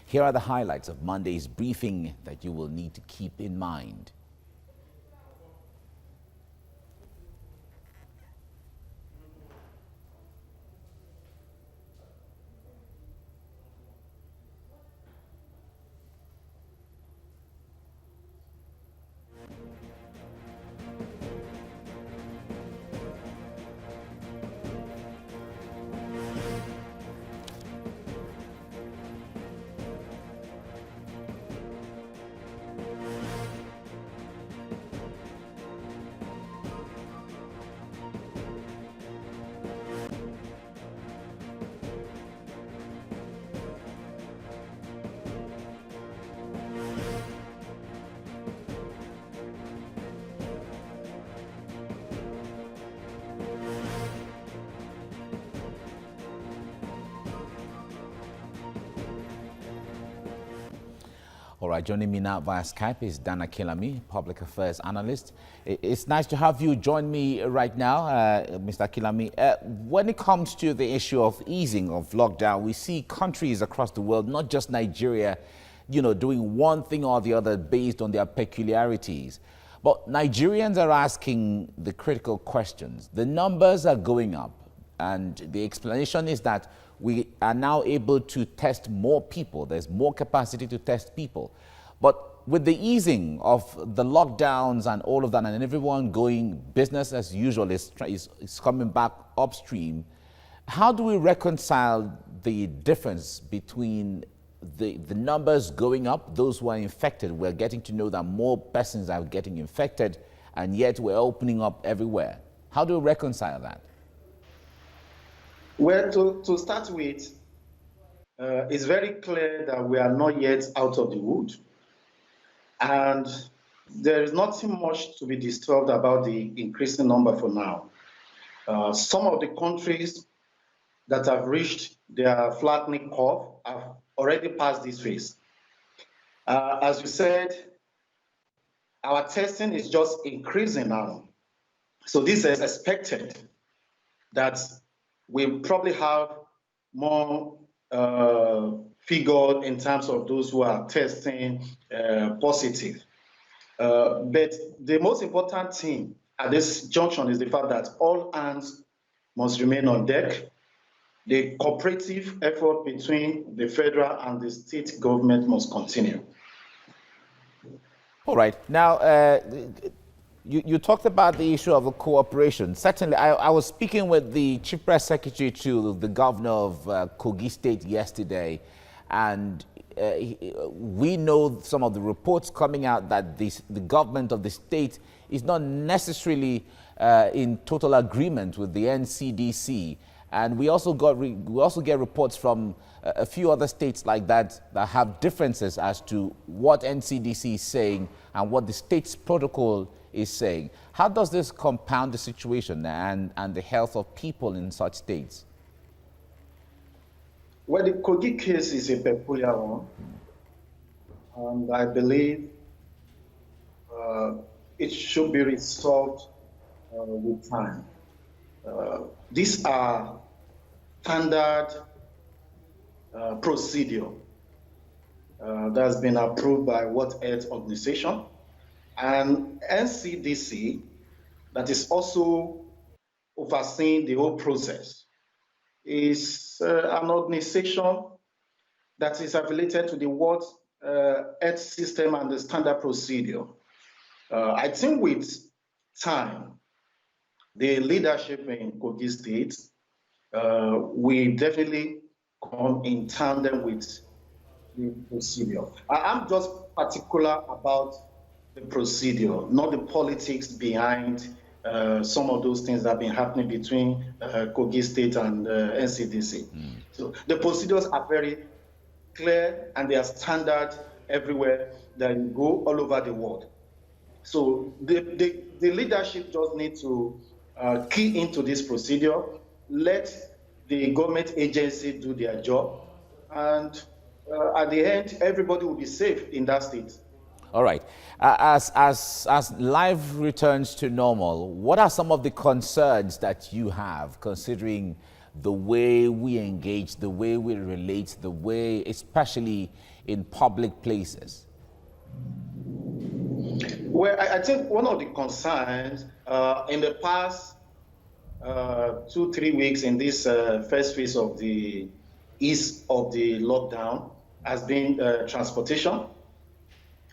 Here are the highlights of Monday's briefing that you will need to keep in mind. All right, joining me now via Skype is Dana Kilami, Public Affairs Analyst. It's nice to have you join me right now, Mr. Kilami. When it comes to the issue of easing of lockdown, we see countries across the world, not just Nigeria, doing one thing or the other based on their peculiarities. But Nigerians are asking the critical questions. The numbers are going up, and the explanation is that we are now able to test more people. There's more capacity to test people. But with the easing of the lockdowns and all of that, and everyone going business as usual is coming back upstream, how do we reconcile the difference between the numbers going up, those who are infected? We're getting to know that more persons are getting infected, and yet we're opening up everywhere. How do we reconcile that? Well, to start with, it's very clear that we are not yet out of the wood. And there is nothing much to be disturbed about the increasing number for now. Some of the countries that have reached their flattening curve have already passed this phase. As you said, our testing is just increasing now. So this is expected that we probably have more figure in terms of those who are testing positive. But the most important thing at this junction is the fact that all hands must remain on deck. The cooperative effort between the federal and the state government must continue. All right. Now, you talked about the issue of the cooperation. Certainly, I was speaking with the Chief Press Secretary to the governor of Kogi State yesterday, and we know some of the reports coming out that the government of the state is not necessarily in total agreement with the NCDC. And we also get reports from a few other states like that have differences as to what NCDC is saying and what the state's protocol is saying. How does this compound the situation and the health of people in such states? Well, the Kogi case is a peculiar one, and I believe it should be resolved with time. These are standard procedure that's been approved by World Health Organization and NCDC, that is also overseeing the whole process, is an organization that is affiliated to the World Health System and the standard procedure. I think with time, the leadership in Kogi State will definitely come in tandem with the procedure. I'm just particular about the procedure, not the politics behind some of those things that have been happening between Kogi State and NCDC. So the procedures are very clear and they are standard everywhere that you go all over the world. So the leadership just need to key into this procedure, let the government agency do their job, and at the end, everybody will be safe in that state. All right. As life returns to normal, what are some of the concerns that you have, considering the way we engage, the way we relate, the way, especially in public places? Well, I think one of the concerns in the past 2-3 weeks in this first phase of the ease of the lockdown has been transportation,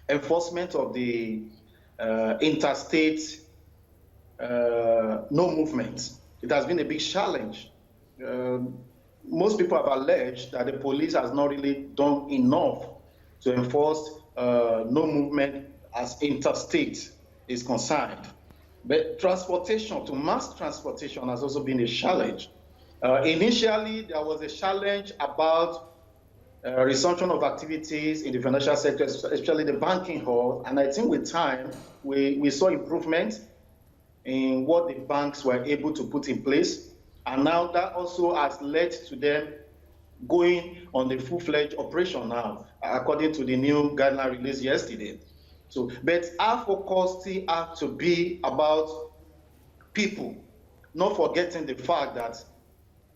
enforcement of the interstate no movement. It has been a big challenge. Most people have alleged that the police has not really done enough to enforce no movement as interstate is concerned. But transportation, to mass transportation, has also been a challenge. Initially, there was a challenge about resumption of activities in the financial sector, especially the banking hall. And I think with time, we saw improvement in what the banks were able to put in place. And now that also has led to them going on the full-fledged operation now, according to the new guideline released yesterday. So, but our focus still has to be about people, not forgetting the fact that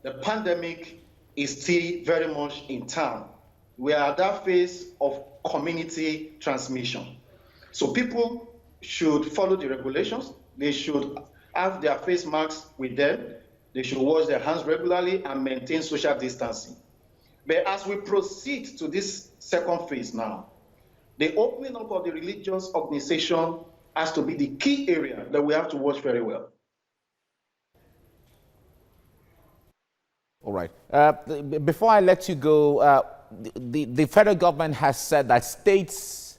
the pandemic is still very much in town. We are at that phase of community transmission. So people should follow the regulations. They should have their face masks with them. They should wash their hands regularly and maintain social distancing. But as we proceed to this second phase now, the opening up of the religious organization has to be the key area that we have to watch very well. All right. Before I let you go, the federal government has said that states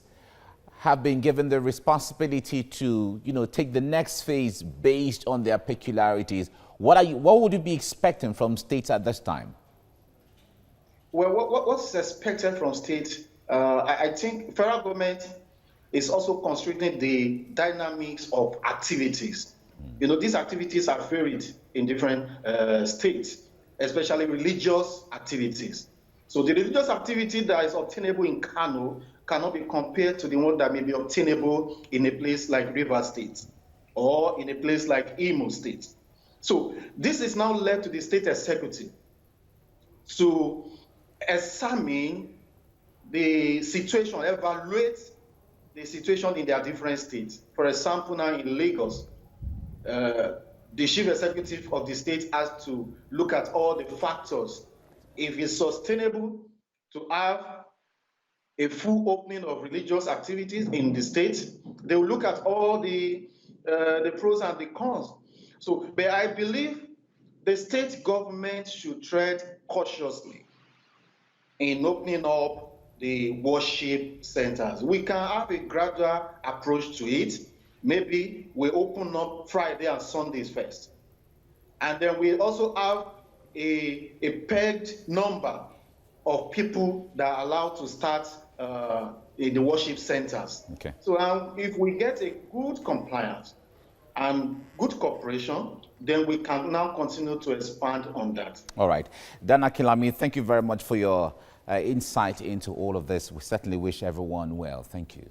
have been given the responsibility to, take the next phase based on their peculiarities. What would you be expecting from states at this time? Well, what's expected from states? I think federal government is also constraining the dynamics of activities. These activities are varied in different states, especially religious activities. So the religious activity that is obtainable in Kano cannot be compared to the one that may be obtainable in a place like Rivers State or in a place like Imo State. So this is now left to the state executive to examine the situation, evaluate the situation in their different states. For example, now in Lagos, the chief executive of the state has to look at all the factors. If it's sustainable to have a full opening of religious activities in the state, they will look at all the pros and the cons. So, but I believe the state government should tread cautiously in opening up the worship centers. We can have a gradual approach to it. Maybe we open up Friday and Sundays first. And then we also have a pegged number of people that are allowed to start in the worship centers. Okay. So if we get a good compliance and good cooperation, then we can now continue to expand on that. All right. Dana Kilami, thank you very much for your insight into all of this. We certainly wish everyone well. Thank you.